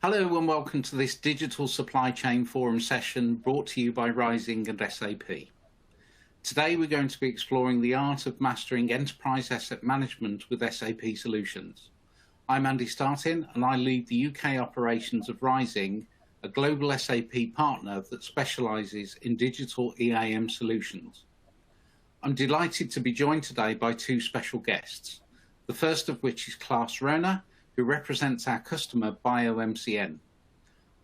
Hello and welcome to this Digital Supply Chain Forum session brought to you by Rizing and SAP. Today we're going to be exploring the art of mastering enterprise asset management with SAP solutions. I'm Andy Startin and I lead the UK operations of Rizing, a global SAP partner that specialises in digital EAM solutions. I'm delighted to be joined today by two special guests, the first of which is Klaas Rona, who represents our customer BioMCN.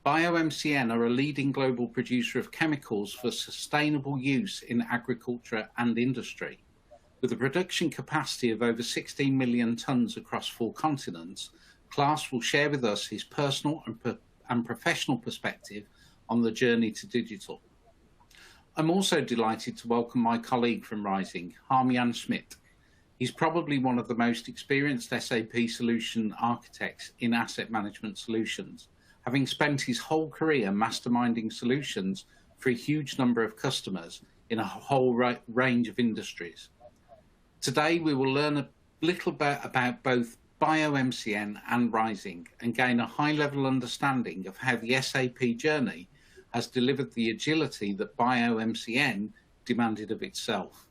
BioMCN are a leading global producer of chemicals for sustainable use in agriculture and industry. With a production capacity of over 16 million tonnes across 4 continents, Klaas will share with us his personal and professional perspective on the journey to digital. I'm also delighted to welcome my colleague from Rizing, Harm-Jan Smit. He's probably one of the most experienced SAP solution architects in asset management solutions, having spent his whole career masterminding solutions for a huge number of customers in a whole range of industries. Today, we will learn a little bit about both BioMCN and Rizing and gain a high-level understanding of how the SAP journey has delivered the agility that BioMCN demanded of itself.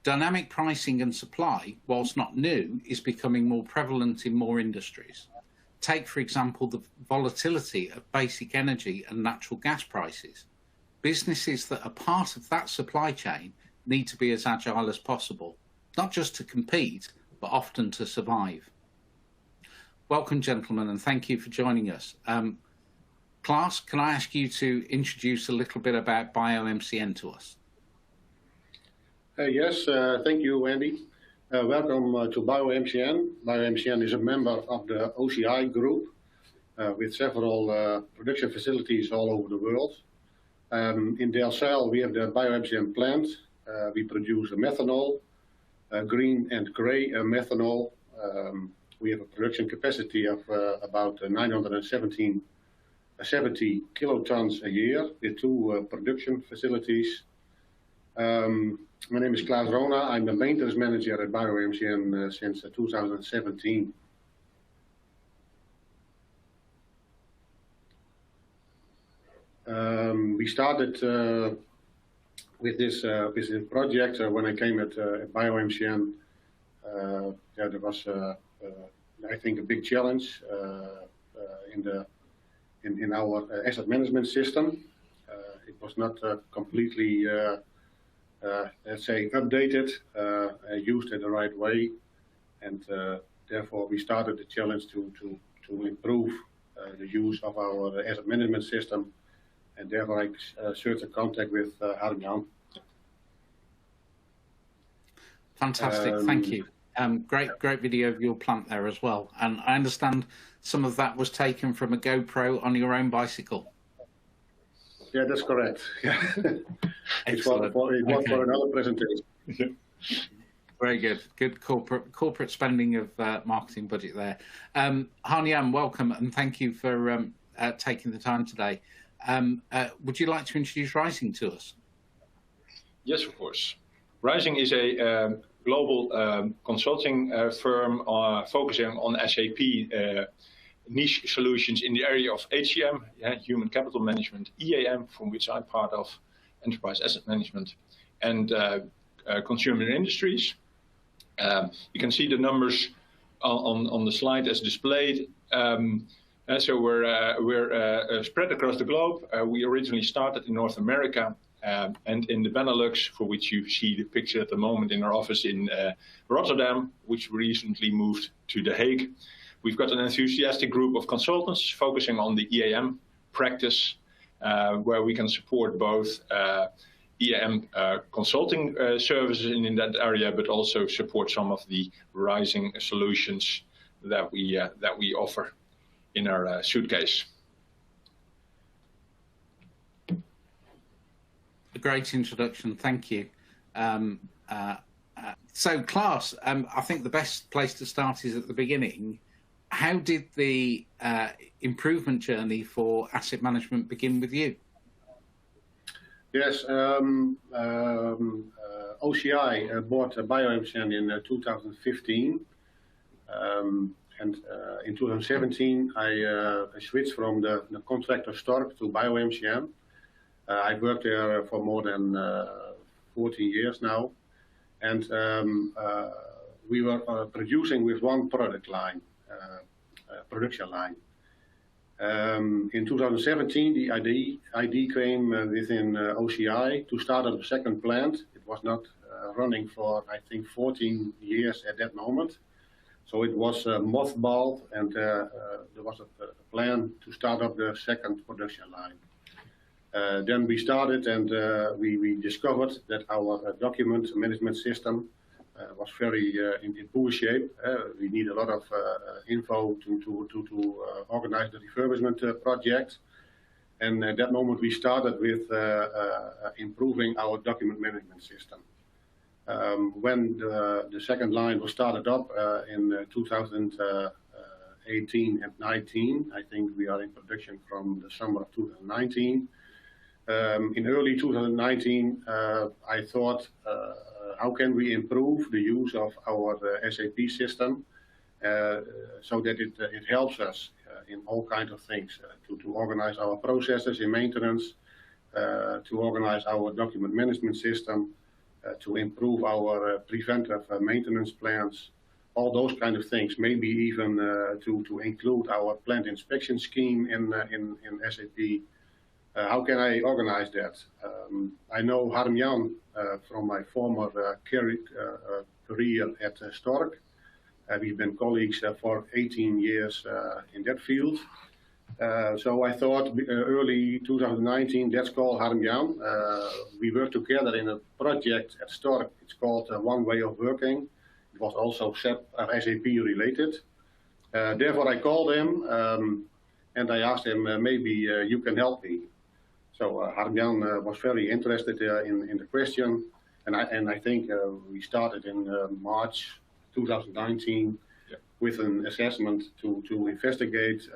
Dynamic pricing and supply, whilst not new, is becoming more prevalent in more industries. Take, for example, the volatility of basic energy and natural gas prices. Businesses that are part of that supply chain need to be as agile as possible, not just to compete, but often to survive. Welcome, gentlemen, and thank you for joining us. Klaas, can I ask you to introduce a little bit about BioMCN to us? Yes, thank you, Andy. Welcome to BioMCN. BioMCN is a member of the OCI group with several production facilities all over the world. In Delcel, we have the BioMCN plant. We produce methanol, green and gray methanol. We have a production capacity of about 970 kilotons a year with 2 production facilities. My name is Klaas Rona. I'm the maintenance manager at BioMCN since 2017. We started with this project when I came at BioMCN. There was, I think, a big challenge in our asset management system. It was not completely let's say, updated, used in the right way, and therefore we started the challenge to improve the use of our asset management system, and therefore I searched a contact with Harm-Jan. Fantastic, thank you. Great video of your plant there as well, and I understand some of that was taken from a GoPro on your own bicycle. Yeah, that's correct. Yeah. It was for another presentation. Very good. Good corporate spending of marketing budget there. Harm-Jan, welcome and thank you for taking the time today. Would you like to introduce Rizing to us? Yes, of course. Rizing is a global consulting firm focusing on SAP niche solutions in the area of HCM, human capital management, EAM, from which I'm part of, enterprise asset management, and consumer industries. You can see the numbers on the slide as displayed. So we're spread across the globe. We originally started in North America and in the Benelux, for which you see the picture at the moment in our office in Rotterdam, which recently moved to The Hague. We've got an enthusiastic group of consultants focusing on the EAM practice, where we can support both EAM consulting services in that area, but also support some of the Rizing solutions that we offer in our suitcase. A great introduction, thank you. So Klaas, I think the best place to start is at the beginning. How did the improvement journey for asset management begin with you? Yes, OCI bought BioMCN in 2015. And in 2017, I switched from the contractor Stork to BioMCN. I've worked there for more than 14 years now. And we were producing with one product line, production line. In 2017, the ID came within OCI to start up a second plant. It was not running for, I think, 14 years at that moment. So it was mothballed, and there was a plan to start up the second production line. Then we started, and we discovered that our document management system was very in poor shape. We need a lot of info to organize the refurbishment project. And at that moment, we started with improving our document management system. When the second line was started up in 2018 and 19, I think we are in production from the summer of 2019. In early 2019, I thought, how can we improve the use of our SAP system so that it helps us in all kinds of things, to organize our processes in maintenance, to organize our document management system, to improve our preventive maintenance plans, all those kind of things, maybe even to include our plant inspection scheme in SAP. How can I organize that? I know Harm-Jan from my former career at Stork. We've been colleagues for 18 years in that field. So I thought early 2019, let's call Harm-Jan. We worked together in a project at Stork. It's called One Way of Working. It was also SAP related. Therefore, I called him and I asked him, maybe you can help me. So Harm-Jan was very interested in the question, and I think we started in March 2019 with an assessment to investigate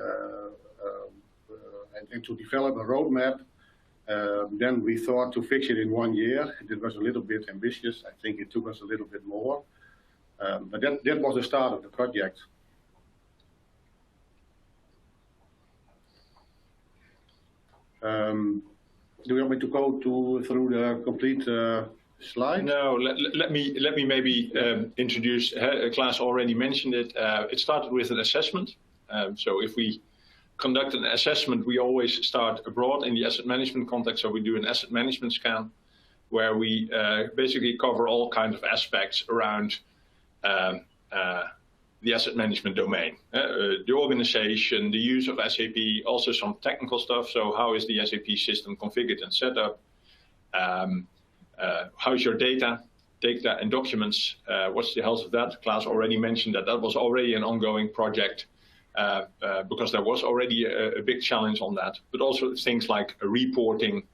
and to develop a roadmap. Then we thought to fix it in 1 year. It was a little bit ambitious. I think it took us a little bit more. But that was the start of the project. Do you want me to go through the complete slide? No, let me maybe introduce. Klaas already mentioned it. It started with an assessment. So if we conduct an assessment, we always start abroad in the asset management context. So we do an asset management scan, where we basically cover all kinds of aspects around the asset management domain, the organization, the use of SAP, also some technical stuff. So how is the SAP system configured and set up? How's your data and documents? What's the health of that? Klaas already mentioned that was already an ongoing project because there was already a big challenge on that. But also things like reporting,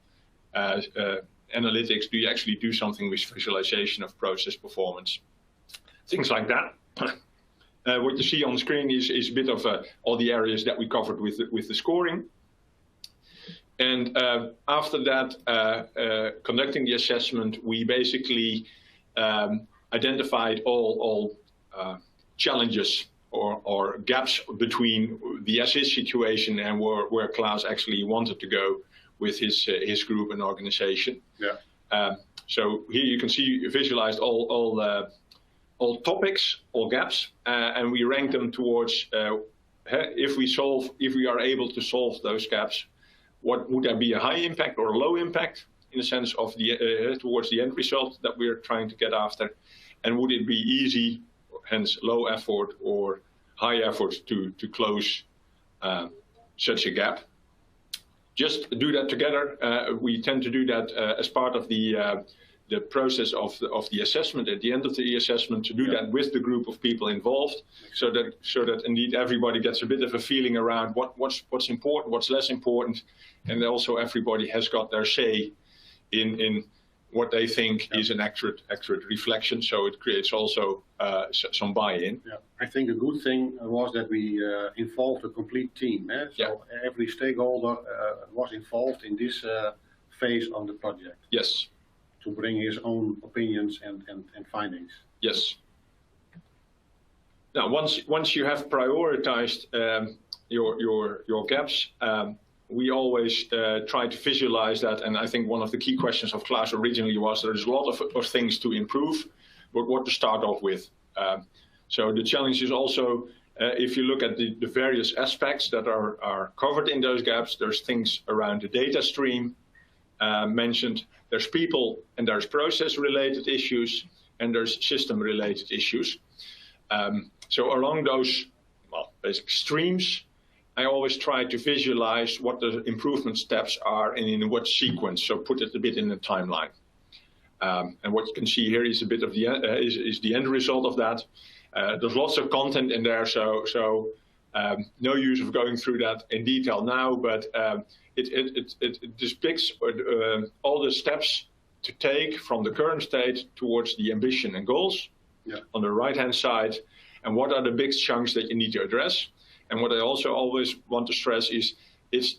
analytics. Do you actually do something with visualization of process performance? Things like that. What you see on the screen is a bit of all the areas that we covered with the scoring. And after that, conducting the assessment, we basically identified all challenges or gaps between the SS situation and where Klaas actually wanted to go with his group and organization. Yeah. So here you can see visualized all topics, all gaps, and we rank them towards if we are able to solve those gaps, what would there be a high impact or a low impact in the sense of the towards the end result that we're trying to get after, and would it be easy, hence low effort, or high effort to close such a gap? Just do that together. We tend to do that as part of the process of the assessment, at the end of the assessment, to do that with the group of people involved, so that indeed everybody gets a bit of a feeling around what's important, what's less important, and also everybody has got their say in what they think is an accurate reflection. So it creates also some buy-in. Yeah, I think a good thing was that we involved a complete team. So every stakeholder was involved in this phase of the project. Yes. To bring his own opinions and findings. Yes. Now, once you have prioritized your gaps, we always try to visualize that. And I think one of the key questions of Klaus originally was there's a lot of things to improve, but what to start off with. So the challenge is also, if you look at the various aspects that are covered in those gaps, there's things around the data stream mentioned, there's people and there's process-related issues, and there's system-related issues. So along those, well, basic streams, I always try to visualize what the improvement steps are and in what sequence, so put it a bit in a timeline. And what you can see here is a bit of the is the end result of that. There's lots of content in there, so no use of going through that in detail now, but it depicts all the steps to take from the current state towards the ambition and goals on the right-hand side, and what are the big chunks that you need to address. And what I also always want to stress is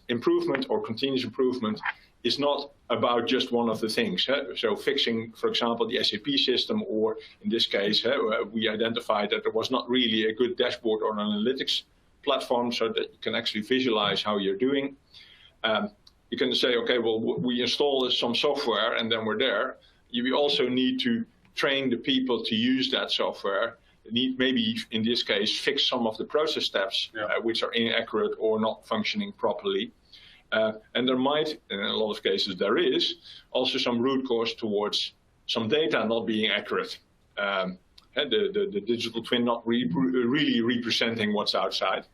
improvement or continuous improvement is not about just one of the things. So fixing, for example, the SAP system, or in this case, we identified that there was not really a good dashboard or analytics platform so that you can actually visualize how you're doing. You can say, okay, well, we install some software and then we're there. You also need to train the people to use that software. Maybe in this case fix some of the process steps which are inaccurate or not functioning properly. And there might, in a lot of cases there is, also some root cause towards some data not being accurate. The digital twin not really representing what's outside.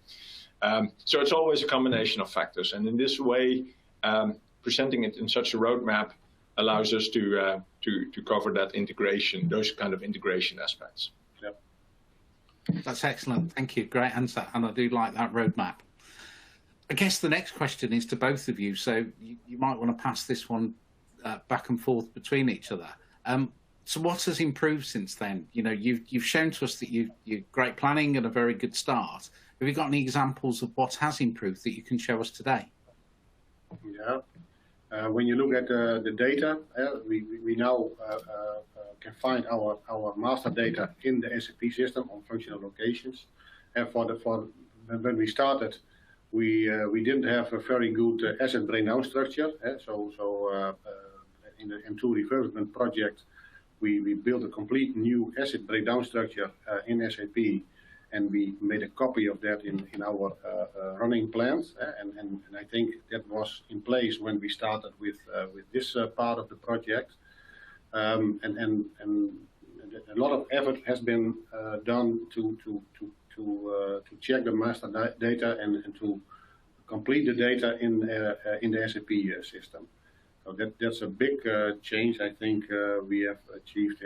So it's always a combination of factors. And in this way, presenting it in such a roadmap allows us to cover that integration, those kind of integration aspects. That's excellent. Thank you. Great answer. And I do like that roadmap. I guess the next question is to both of you. So you might want to pass this one back and forth between each other. So what has improved since then? You know, you've shown to us that you're great planning and a very good start. Have you got any examples of what has improved that you can show us today? Yeah. When you look at the data, we now can find our master data in the SAP system on functional locations. And when we started, we didn't have a very good asset breakdown structure. So in the M2 refurbishment project, we built a complete new asset breakdown structure in SAP, and we made a copy of that in our running plans. And I think that was in place when we started with this part of the project. And a lot of effort has been done to check the master data and to complete the data in the SAP system. So that's a big change I think we have achieved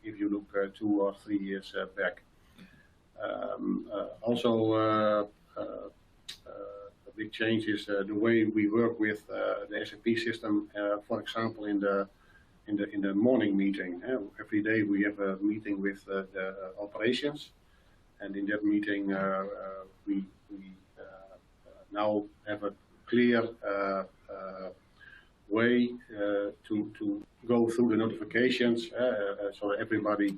if you look 2 or 3 years back. Also, a big change is the way we work with the SAP system. For example, in the morning meeting, every day we have a meeting with the operations, and in that meeting we now have a clear way to go through the notifications, so everybody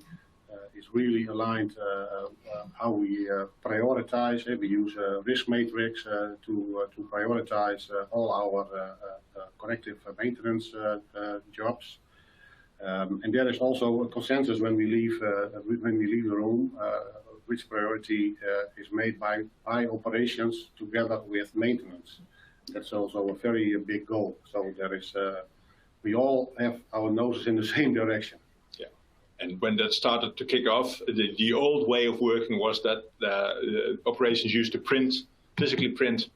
is really aligned how we prioritize. We use a risk matrix to prioritize all our corrective maintenance jobs. And there is also a consensus when we leave the room, which priority is made by operations together with maintenance. That's also a very big goal. So there is, we all have our noses in the same direction. Yeah, and when that started to kick off, the old way of working was that the operations used to physically print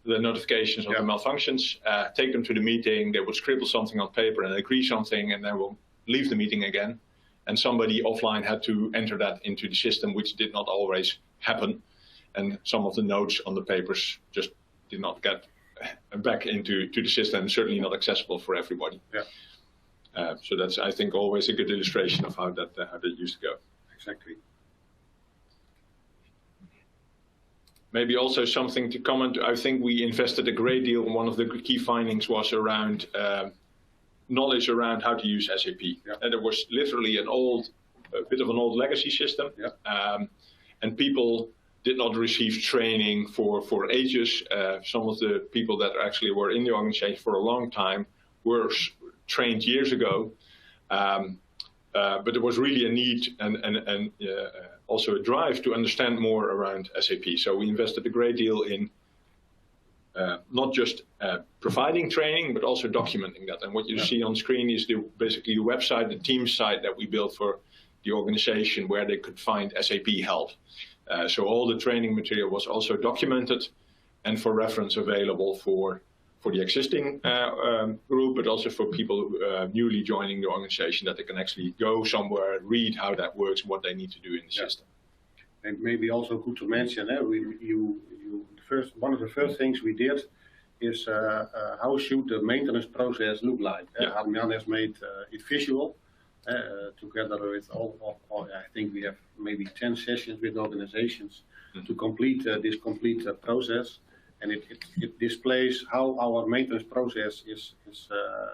the notifications of the malfunctions, take them to the meeting, they would scribble something on paper and agree something, and then we'll leave the meeting again. And somebody offline had to enter that into the system, which did not always happen. And some of the notes on the papers just did not get back into the system, certainly not accessible for everybody. Yeah. So that's, I think, always a good illustration of how that used to go. Exactly. Maybe also something to comment. I think we invested a great deal. One of the key findings was around knowledge around how to use SAP. Yeah. And there was literally an old bit of an old legacy system. Yeah. And people did not receive training for ages. Some of the people that actually were in the organization for a long time were trained years ago. But there was really a need and also a drive to understand more around SAP. So we invested a great deal in not just providing training, but also documenting that. And what you see on screen is basically the website, the team site that we built for the organization where they could find SAP help. So all the training material was also documented and for reference available for the existing group, but also for people newly joining the organization, that they can actually go somewhere, read how that works, what they need to do in the system. And maybe also good to mention, one of the first things we did is how should the maintenance process look like? Jan has made it visual together with all, I think we have maybe 10 sessions with organizations to complete this complete process. And it displays how our maintenance process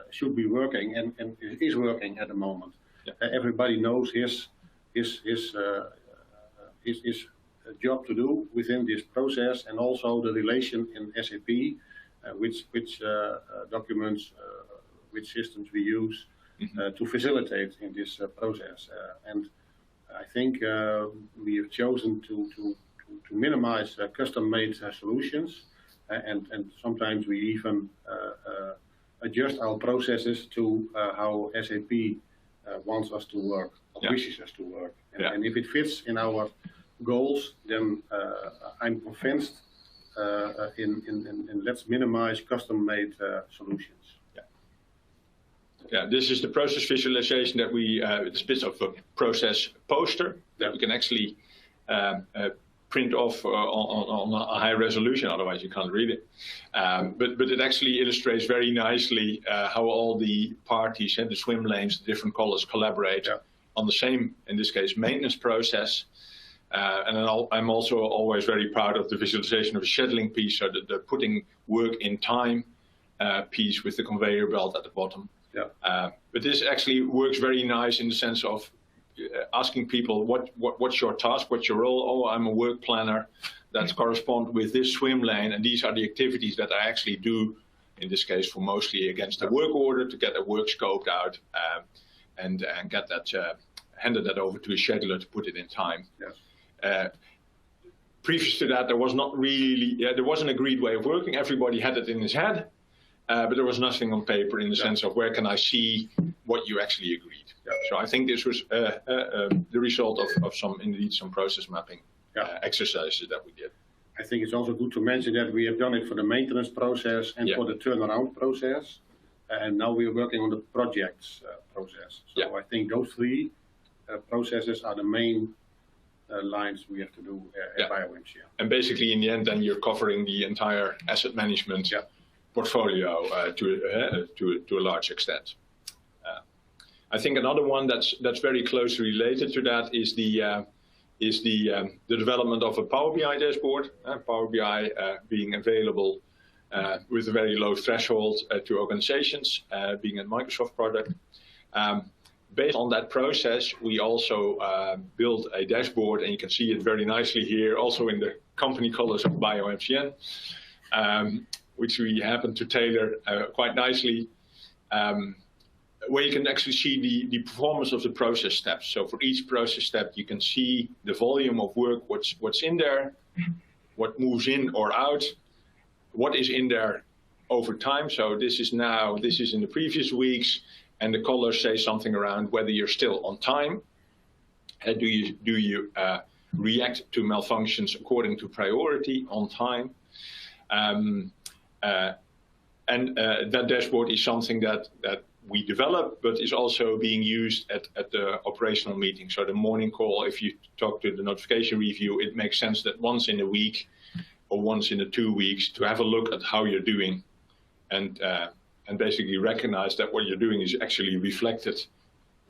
should be working and is working at the moment. Everybody knows his job to do within this process, and also the relation in SAP, which documents, which systems we use to facilitate in this process. And I think we have chosen to minimize custom-made solutions, and sometimes we even adjust our processes to how SAP wants us to work, or wishes us to work. And if it fits in our goals, then I'm convinced in let's minimize custom-made solutions. Yeah, this is the process visualization that we, it's a bit of a process poster that we can actually print off on a high resolution, otherwise you can't read it. But it actually illustrates very nicely how all the parties and the swim lanes, the different colors, collaborate on the same, in this case, maintenance process. And then I'm also always very proud of the visualization of the scheduling piece, so the putting work in time piece with the conveyor belt at the bottom. But this actually works very nice in the sense of asking people, what's your task, what's your role? Oh, I'm a work planner that corresponds with this swim lane, and these are the activities that I actually do, in this case, for mostly against the work order, to get the work scoped out and get that, handed that over to a scheduler to put it in time. Previous to that, there was not really, there was an agreed way of working. Everybody had it in his head, but there was nothing on paper in the sense of where can I see what you actually agreed. So I think this was the result of some process mapping exercises that we did. I think it's also good to mention that we have done it for the maintenance process and for the turnaround process, and now we are working on the projects process. So I think those three processes are the main lines we have to do at BioMCN. And basically, in the end, then you're covering the entire asset management portfolio to a large extent. I think another one that's very closely related to that is the development of a Power BI dashboard. Power BI being available with a very low threshold to organizations, being a Microsoft product. Based on that process, we also built a dashboard, and you can see it very nicely here, also in the company colors of BioMCN, which we happen to tailor quite nicely, where you can actually see the performance of the process steps. So for each process step, you can see the volume of work, what's in there, what moves in or out, what is in there over time. So this is in the previous weeks, and the colors say something around whether you're still on time. Do you react to malfunctions according to priority on time? And that dashboard is something that we develop, but is also being used at the operational meeting. So the morning call, if you talk to the notification review, it makes sense that once in a week or once in the 2 weeks to have a look at how you're doing, and basically recognize that what you're doing is actually reflected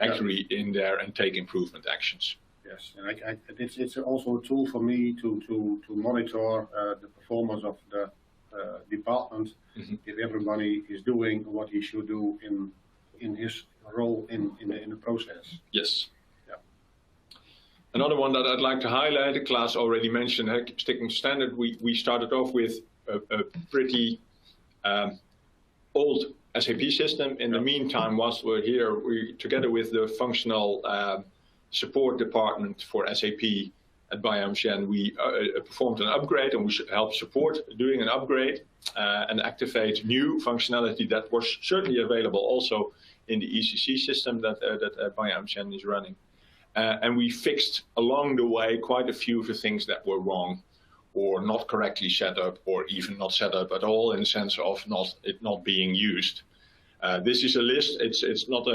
accurately in there, and take improvement actions. Yes, and it's also a tool for me to monitor the performance of the department, if everybody is doing what he should do in his role in the process. Yes. Another one that I'd like to highlight, Klaas already mentioned, sticking to standard. We started off with a pretty old SAP system. In the meantime, whilst we're here, together with the functional support department for SAP at BioMCN, we performed an upgrade, and we should help support doing an upgrade and activate new functionality that was certainly available also in the ECC system that BioMCN is running. And we fixed along the way quite a few of the things that were wrong or not correctly set up, or even not set up at all, in the sense of it not being used. This is a list. It's not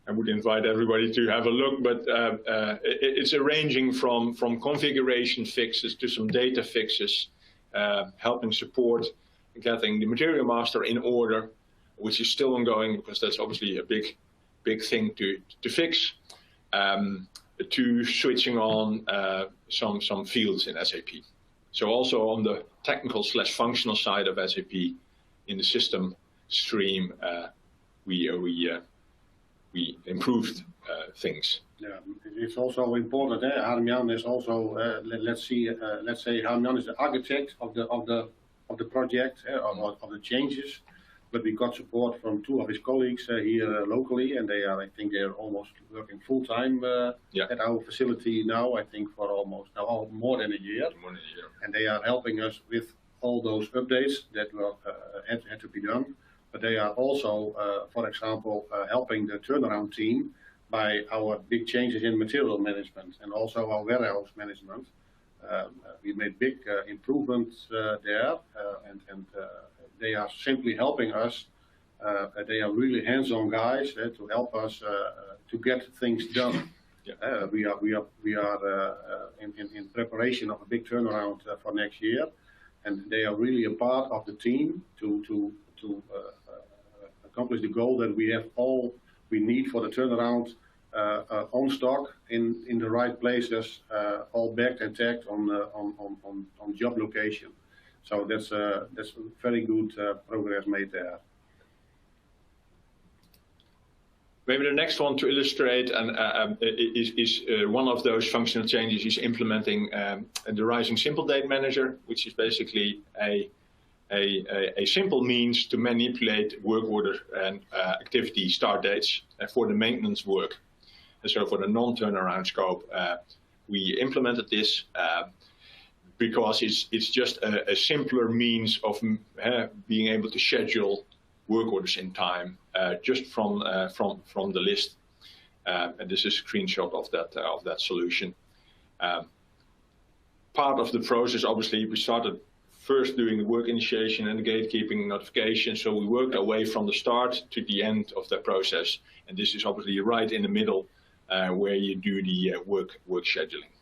I would invite everybody to have a look, but it's ranging from configuration fixes to some data fixes, helping support getting the material master in order, which is still ongoing because that's obviously a big thing to fix, to switching on some fields in SAP. So also on the technical/functional side of SAP in the system stream, we improved things. Yeah, it's also important. Harm-Jan is also let's say Harm-Jan is the architect of the project of the changes, but we got support from two of his colleagues here locally, and I think they're almost working full time at our facility now. I think for almost now more than a year. And they are helping us with all those updates that had to be done. But they are also, for example, helping the turnaround team by our big changes in material management and also our warehouse management. We made big improvements there, and they are simply helping us. They are really hands-on guys to help us to get things done. Yeah. We are in preparation of a big turnaround for next year, and they are really a part of the team to accomplish the goal that we have all we need for the turnaround on stock in the right places, all backed and tagged on job location. So that's very good progress made there. Maybe the next one to illustrate and is one of those functional changes is implementing the Rizing Simple Date Manager, which is basically a simple means to manipulate work order and activity start dates for the maintenance work. And so for the non-turnaround scope, we implemented this because it's just a simpler means of being able to schedule work orders in time just from the list. And this is a screenshot of that solution. Part of the process, obviously, we started first doing the work initiation and the gatekeeping notification. So we worked our way from the start to the end of the process. And this is obviously right in the middle where you do the work scheduling.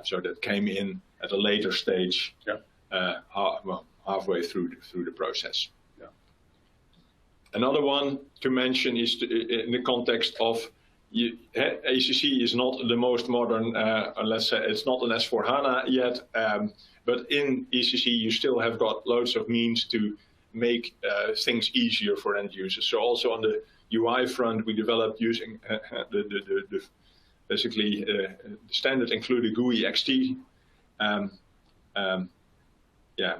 So that came in at a later stage, halfway through the process. Yeah. Another one to mention is in the context of ACC is not the most modern, let's say it's not an S4HANA yet, but in ECC you still have got loads of means to make things easier for end users. So also on the UI front, we developed using the basically standard included GUI XT,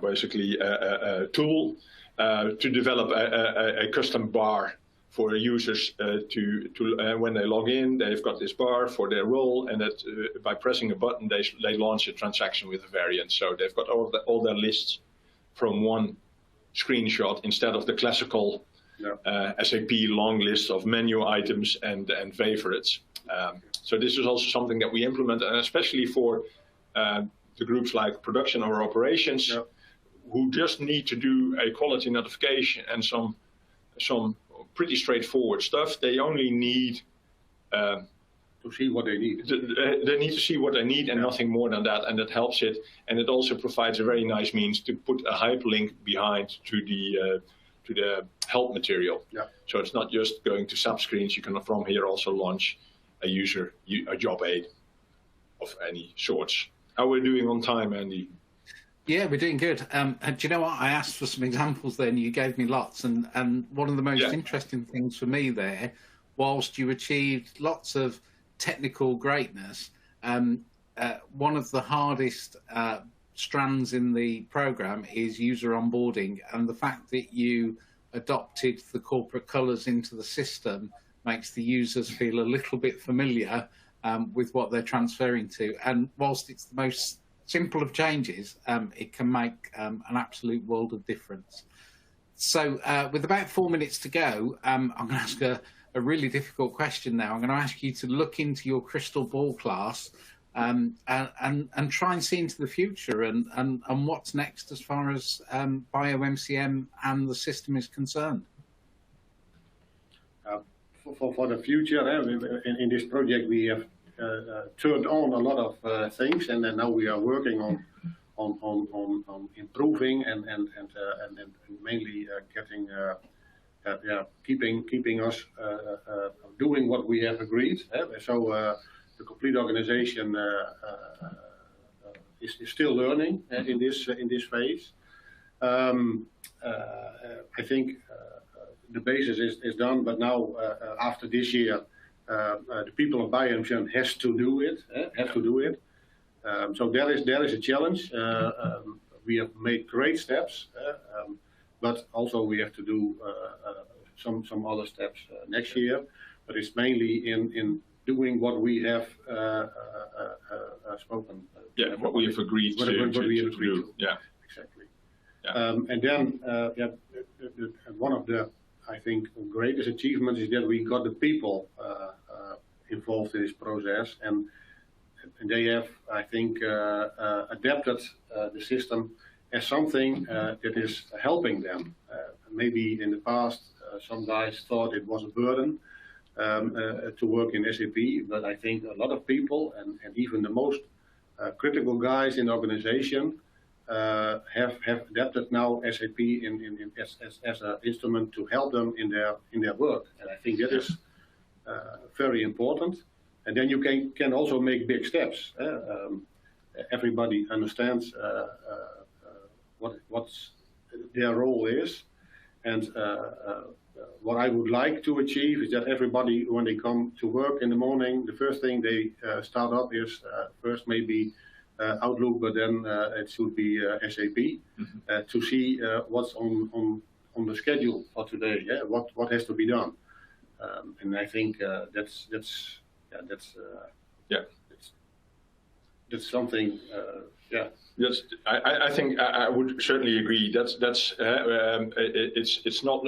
basically a tool to develop a custom bar for users to when they log in, they've got this bar for their role, and that by pressing a button, they launch a transaction with a variant. So they've got all their lists from one screenshot instead of the classical SAP long list of menu items and favorites. So this is also something that we implement, and especially for the groups like production or operations, who just need to do a quality notification and some pretty straightforward stuff. They only need to see what they need. They need to see what they need and nothing more than that, and that helps it. And it also provides a very nice means to put a hyperlink behind to the help material. Yeah. So it's not just going to subscreens. You can from here also launch a job aid of any sorts. How we're doing on time, Andy? Yeah, we're doing good. And do you know what? I asked for some examples then. You gave me lots. And one of the most interesting things for me there, whilst you achieved lots of technical greatness, one of the hardest strands in the program is user onboarding, and the fact that you adopted the corporate colours into the system makes the users feel a little bit familiar with what they're transferring to. And whilst it's the most simple of changes, it can make an absolute world of difference. So with about 4 minutes to go, I'm going to ask a really difficult question now. I'm going to ask you to look into your crystal ball, class, and try and see into the future and what's next as far as BioMCN and the system is concerned. For the future, in this project we have turned on a lot of things, and then now we are working on improving and mainly getting keeping us doing what we have agreed. So the complete organization is still learning in this phase. I think the basis is done, but now after this year, the people of BioMCN has to do it. So there is a challenge. We have made great steps, but also we have to do some other steps next year. But it's mainly in doing what we have spoken. What we have agreed to do. Yeah, exactly. Yeah. And then one of the, I think, greatest achievements is that we got the people involved in this process, and they have, I think, adapted the system as something that is helping them. Maybe in the past, some guys thought it was a burden to work in SAP, but I think a lot of people, and even the most critical guys in the organization, have adapted now SAP as an instrument to help them in their work, and I think that is very important. And then you can also make big steps. Everybody understands what their role is, and what I would like to achieve is that everybody, when they come to work in the morning, the first thing they start up is first maybe Outlook, but then it should be SAP, to see what's on the schedule for today. What has to be done, and I think that's something. Yes, I think I would certainly agree. It's not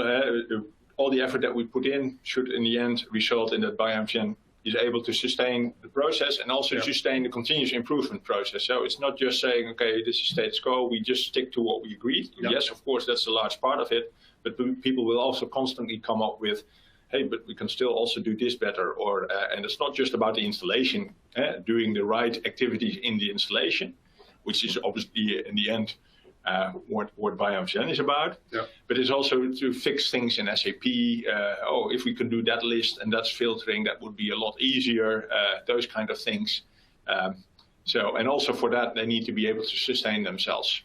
all the effort that we put in should in the end result in that BioMCN is able to sustain the process and also sustain the continuous improvement process. So it's not just saying, okay, this is status quo, we just stick to what we agreed. Yes, of course, that's a large part of it, but people will also constantly come up with, hey, but we can still also do this better. Or and it's not just about the installation, doing the right activities in the installation, which is obviously in the end what BioMCN is about. But it's also to fix things in SAP. If we can do that list and that's filtering, that would be a lot easier. Those kind of things. And also for that, they need to be able to sustain themselves.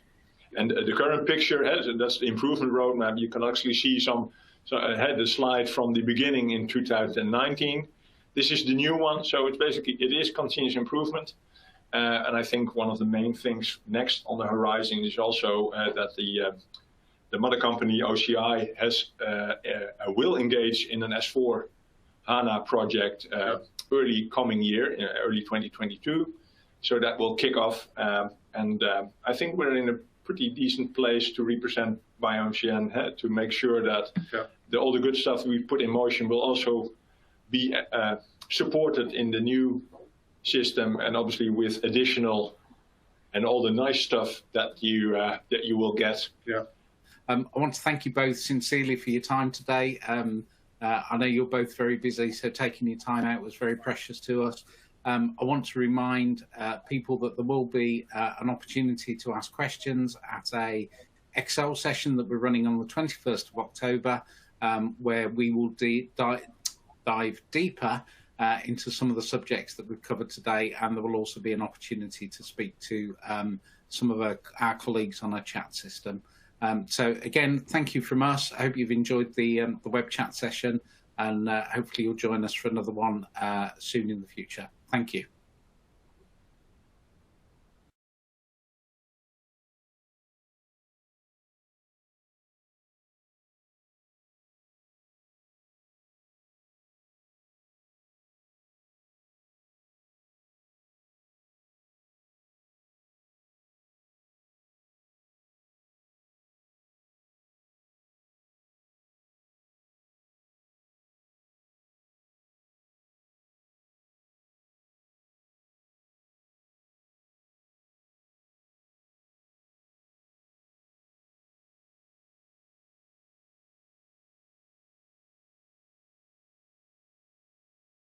And the current picture, that's the improvement roadmap. You can actually see I had the slide from the beginning in 2019. This is the new one. So it's basically, it is continuous improvement. And I think one of the main things next on the horizon is also that the mother company OCI will engage in an S4 HANA project early coming year, early 2022. So that will kick off, and I think we're in a pretty decent place to represent BioMCN, to make sure that all the good stuff we put in motion will also be supported in the new system, and obviously with additional and all the nice stuff that you will get. I want to thank you both sincerely for your time today. I know you're both very busy, so taking your time out was very precious to us. I want to remind people that there will be an opportunity to ask questions at a Excel session that we're running on the 21st of October, where we will dive deeper into some of the subjects that we've covered today, and there will also be an opportunity to speak to some of our colleagues on our chat system. So again, thank you from us. I hope you've enjoyed the web chat session. and hopefully you'll join us for another one soon in the future. Thank you.